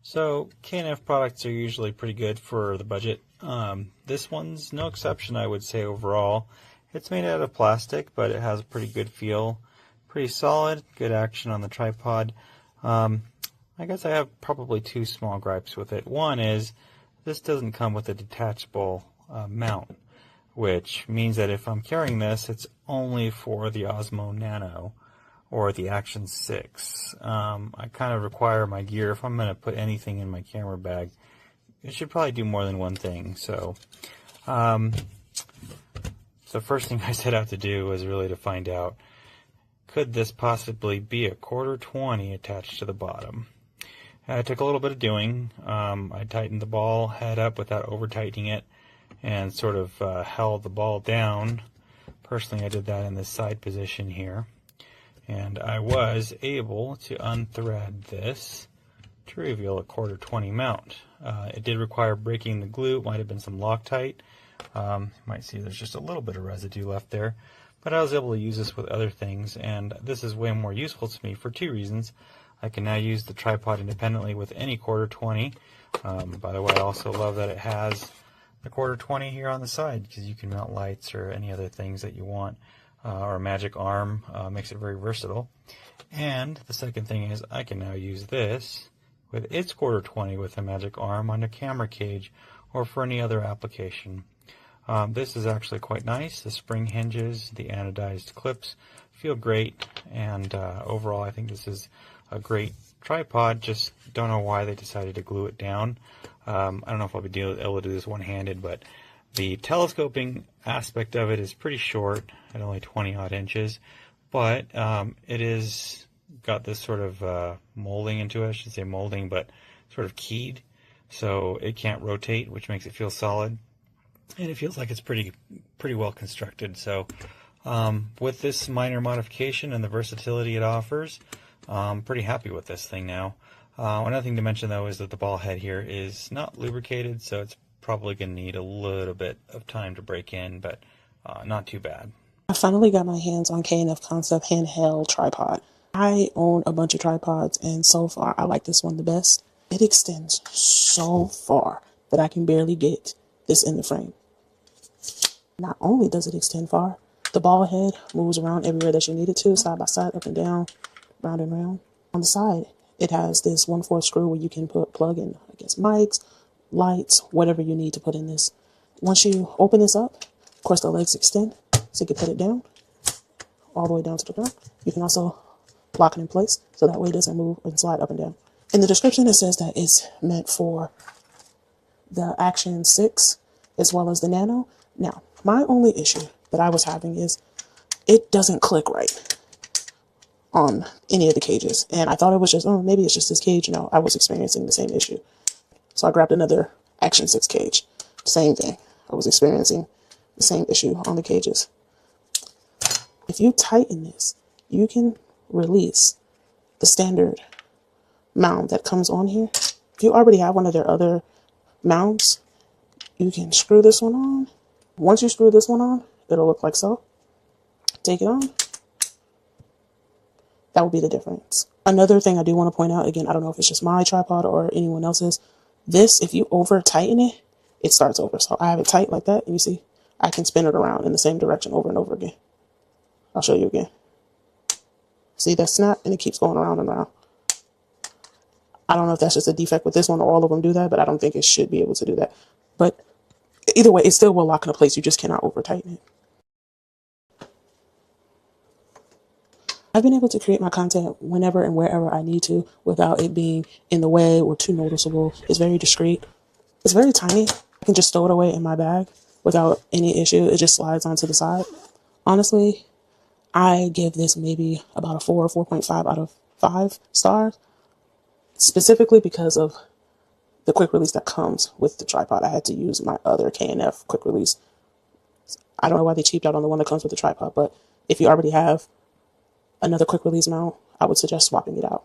So K&F products are usually pretty good for the budget. This one's no exception, I would say, overall. It's made out of plastic, but it has a pretty good feel. Pretty solid, good action on the tripod. I guess I have probably two small gripes with it. One is this doesn't come with a detachable mount, which means that if I'm carrying this, it's only for the Osmo Nano or the Action 6. I kind of require my gear, if I'm going to put anything in my camera bag, it should probably do more than one thing. So the first thing I set out to do was really to find out, could this possibly be a quarter 20 attached to the bottom? It took a little bit of doing. I tightened the ball head up without over tightening it and sort of held the ball down. Personally, I did that in this side position here. And I was able to unthread this to reveal a quarter 20 mount. It did require breaking the glue. It might have been some Loctite. You might see there's just a little bit of residue left there. But I was able to use this with other things, and this is way more useful to me for two reasons. I can now use the tripod independently with any quarter 20. By the way, I also love that it has the quarter 20 here on the side, because you can mount lights or any other things that you want. Or a magic arm, makes it very versatile. And the second thing is I can now use this with its quarter 20 with a magic arm on a camera cage or for any other application. This is actually quite nice. The spring hinges, the anodized clips feel great, and overall I think this is a great tripod. Just don't know why they decided to glue it down. I don't know if I'll be able to do this one-handed, but the telescoping aspect of it is pretty short at only 20 odd inches, but it is got this sort of molding into it. I should say molding, but sort of keyed, so it can't rotate, which makes it feel solid, and it feels like it's pretty well constructed. So with this minor modification and the versatility it offers, I'm pretty happy with this thing now. Another thing to mention though is that the ball head here is not lubricated, so it's probably going to need a little bit of time to break in, but not too bad. I finally got my hands on K&F Concept handheld tripod. I own a bunch of tripods, and so far I like this one the best. It extends so far that I can barely get this in the frame. Not only does it extend far, the ball head moves around everywhere that you need it to, side by side, up and down, round and round. On the side, it has this 1/4 screw where you can plug in, I guess, mics, lights, whatever you need to put in this. Once you open this up, of course the legs extend, so you can put it down, all the way down to the ground. You can also lock it in place, so that way it doesn't move and slide up and down. In the description it says that it's meant for the Action 6 as well as the Nano. Now, my only issue that I was having is it doesn't click right on any of the cages. And I thought it was just, oh, maybe it's just this cage. No, I was experiencing the same issue. So I grabbed another Action 6 cage. Same thing. I was experiencing the same issue on the cages. If you tighten this, you can release the standard mount that comes on here. If you already have one of their other mounts, you can screw this one on. Once you screw this one on, it'll look like so. Take it on. That will be the difference. Another thing I do want to point out, again, I don't know if it's just my tripod or anyone else's, this, if you over tighten it, it starts over. So I have it tight like that, and you see, I can spin it around in the same direction over and over again. I'll show you again. See that snap, and it keeps going around and around. I don't know if that's just a defect with this one or all of them do that, but I don't think it should be able to do that. But either way, it still will lock into place. You just cannot over tighten it. I've been able to create my content whenever and wherever I need to without it being in the way or too noticeable. It's very discreet. It's very tiny. I can just stow it away in my bag without any issue. It just slides onto the side. Honestly, I give this maybe about a 4 or 4.5 out of 5 stars, specifically because of the quick release that comes with the tripod. I had to use my other K&F quick release. I don't know why they cheaped out on the one that comes with the tripod, but if you already have another quick release mount, I would suggest swapping it out.